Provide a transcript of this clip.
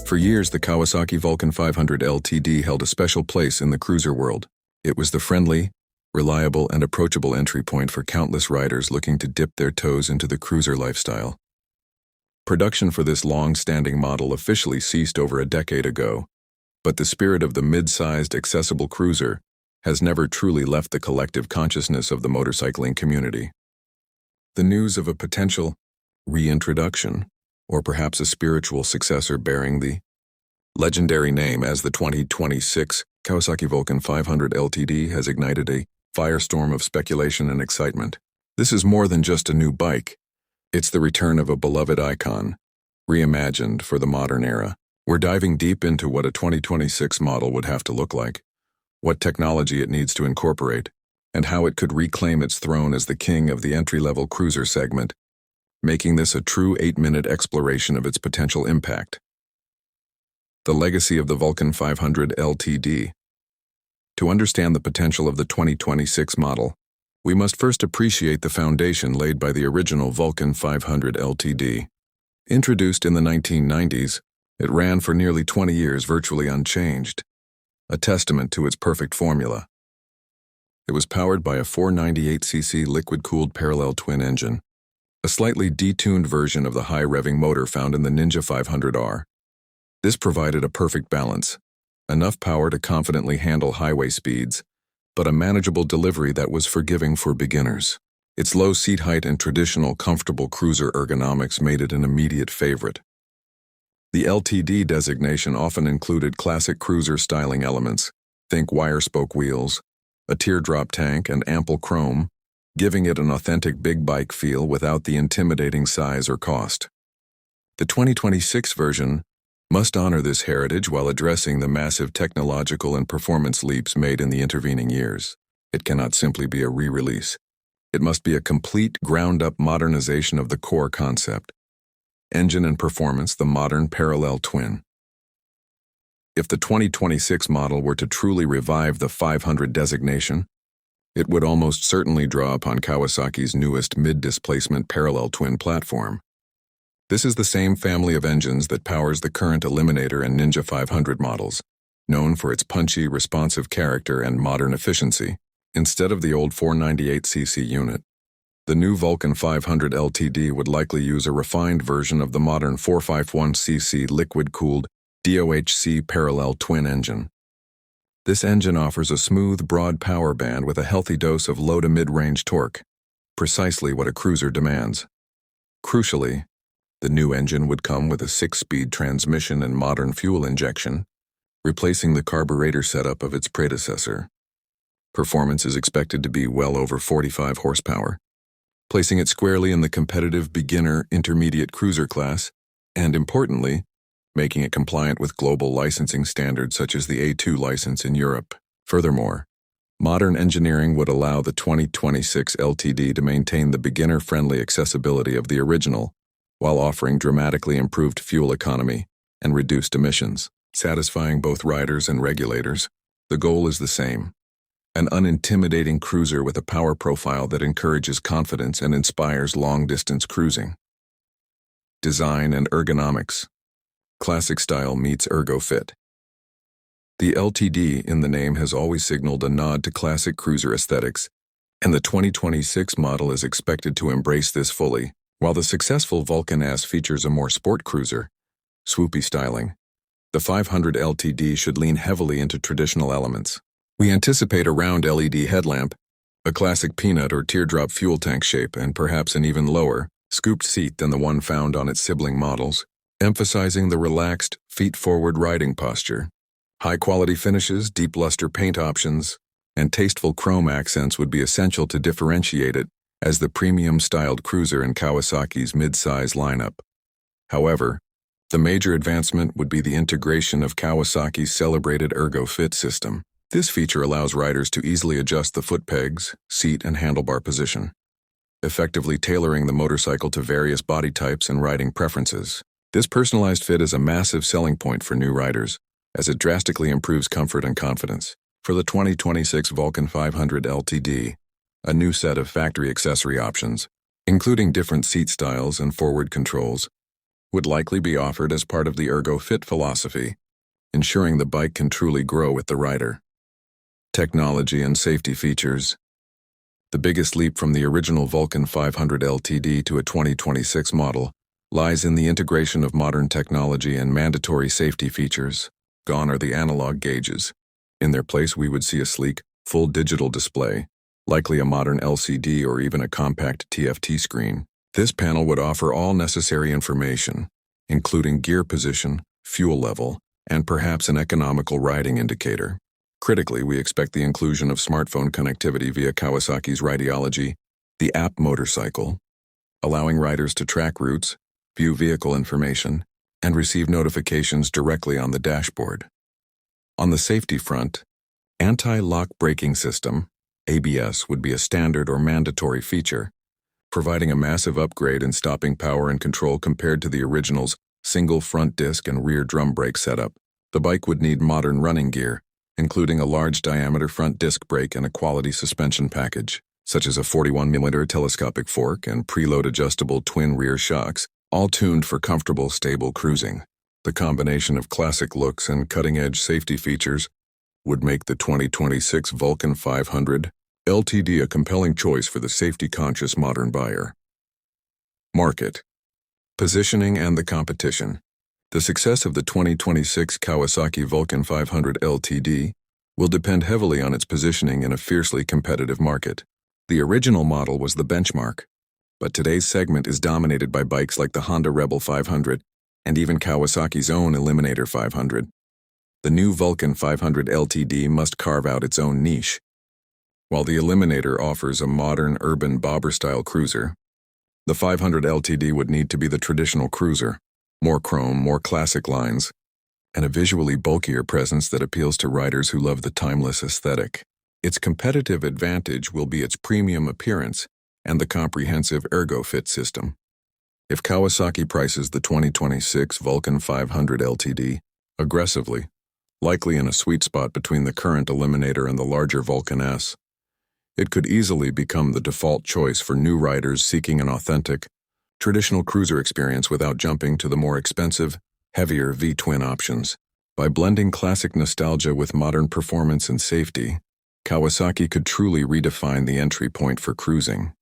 For years, the Kawasaki Vulcan 500 LTD held a special place in the cruiser world. It was the friendly, reliable, and approachable entry point for countless riders looking to dip their toes into the cruiser lifestyle. Production for this long-standing model officially ceased over a decade ago, but the spirit of the mid-sized, accessible cruiser has never truly left the collective consciousness of the motorcycling community. The news of a potential reintroduction, or perhaps a spiritual successor bearing the legendary name as the 2026 Kawasaki Vulcan 500 LTD, has ignited a firestorm of speculation and excitement. This is more than just a new bike. It's the return of a beloved icon, reimagined for the modern era. We're diving deep into what a 2026 model would have to look like, what technology it needs to incorporate, and how it could reclaim its throne as the king of the entry-level cruiser segment, making this a true 8-minute exploration of its potential impact. The legacy of the Vulcan 500 LTD. To understand the potential of the 2026 model, we must first appreciate the foundation laid by the original Vulcan 500 LTD. Introduced in the 1990s, it ran for nearly 20 years virtually unchanged, a testament to its perfect formula. It was powered by a 498cc liquid-cooled parallel twin engine, a slightly detuned version of the high-revving motor found in the Ninja 500R. This provided a perfect balance, enough power to confidently handle highway speeds, but a manageable delivery that was forgiving for beginners. Its low seat height and traditional comfortable cruiser ergonomics made it an immediate favorite. The LTD designation often included classic cruiser styling elements, think wire-spoke wheels, a teardrop tank, and ample chrome, giving it an authentic big bike feel without the intimidating size or cost. The 2026 version must honor this heritage while addressing the massive technological and performance leaps made in the intervening years. It cannot simply be a re-release. It must be a complete, ground-up modernization of the core concept. Engine and performance, the modern parallel twin. If the 2026 model were to truly revive the 500 designation, it would almost certainly draw upon Kawasaki's newest mid-displacement parallel twin platform. This is the same family of engines that powers the current Eliminator and Ninja 500 models, known for its punchy, responsive character and modern efficiency. Instead of the old 498cc unit, the new Vulcan 500 LTD would likely use a refined version of the modern 451cc liquid-cooled DOHC parallel twin engine. This engine offers a smooth, broad power band with a healthy dose of low to mid-range torque, precisely what a cruiser demands. Crucially, the new engine would come with a 6-speed transmission and modern fuel injection, replacing the carburetor setup of its predecessor. Performance is expected to be well over 45 horsepower, placing it squarely in the competitive beginner-intermediate cruiser class, and importantly, making it compliant with global licensing standards such as the A2 license in Europe. Furthermore, modern engineering would allow the 2026 LTD to maintain the beginner-friendly accessibility of the original, while offering dramatically improved fuel economy and reduced emissions. Satisfying both riders and regulators, the goal is the same: an unintimidating cruiser with a power profile that encourages confidence and inspires long-distance cruising. Design and ergonomics. Classic style meets ergo fit. The LTD in the name has always signaled a nod to classic cruiser aesthetics, and the 2026 model is expected to embrace this fully. While the successful Vulcan S features a more sport cruiser, swoopy styling, the 500 LTD should lean heavily into traditional elements. We anticipate a round LED headlamp, a classic peanut or teardrop fuel tank shape, and perhaps an even lower, scooped seat than the one found on its sibling models, emphasizing the relaxed, feet-forward riding posture. High-quality finishes, deep luster paint options, and tasteful chrome accents would be essential to differentiate it as the premium-styled cruiser in Kawasaki's mid-size lineup. However, the major advancement would be the integration of Kawasaki's celebrated ErgoFit system. This feature allows riders to easily adjust the foot pegs, seat, and handlebar position, effectively tailoring the motorcycle to various body types and riding preferences. This personalized fit is a massive selling point for new riders, as it drastically improves comfort and confidence. For the 2026 Vulcan 500 LTD, a new set of factory accessory options, including different seat styles and forward controls, would likely be offered as part of the ergo-fit philosophy, ensuring the bike can truly grow with the rider. Technology and safety features. The biggest leap from the original Vulcan 500 LTD to a 2026 model lies in the integration of modern technology and mandatory safety features. Gone are the analog gauges. In their place, we would see a sleek, full digital display, likely a modern LCD or even a compact TFT screen. This panel would offer all necessary information, including gear position, fuel level, and perhaps an economical riding indicator. Critically, we expect the inclusion of smartphone connectivity via Kawasaki's Rideology, the app motorcycle, allowing riders to track routes, view vehicle information, and receive notifications directly on the dashboard. On the safety front, anti-lock braking system, ABS, would be a standard or mandatory feature, providing a massive upgrade in stopping power and control compared to the original's single front disc and rear drum brake setup. The bike would need modern running gear, including a large diameter front disc brake and a quality suspension package, such as a 41mm telescopic fork and preload adjustable twin rear shocks, all tuned for comfortable, stable cruising. The combination of classic looks and cutting-edge safety features would make the 2026 Vulcan 500 LTD a compelling choice for the safety-conscious modern buyer. Market, positioning, and the competition. The success of the 2026 Kawasaki Vulcan 500 LTD will depend heavily on its positioning in a fiercely competitive market. The original model was the benchmark, but today's segment is dominated by bikes like the Honda Rebel 500 and even Kawasaki's own Eliminator 500. The new Vulcan 500 LTD must carve out its own niche. While the Eliminator offers a modern urban bobber-style cruiser, the 500 LTD would need to be the traditional cruiser, more chrome, more classic lines, and a visually bulkier presence that appeals to riders who love the timeless aesthetic. Its competitive advantage will be its premium appearance and the comprehensive ergo-fit system. If Kawasaki prices the 2026 Vulcan 500 LTD aggressively, likely in a sweet spot between the current Eliminator and the larger Vulcan S, it could easily become the default choice for new riders seeking an authentic, traditional cruiser experience without jumping to the more expensive, heavier V-twin options. By blending classic nostalgia with modern performance and safety, Kawasaki could truly redefine the entry point for cruising.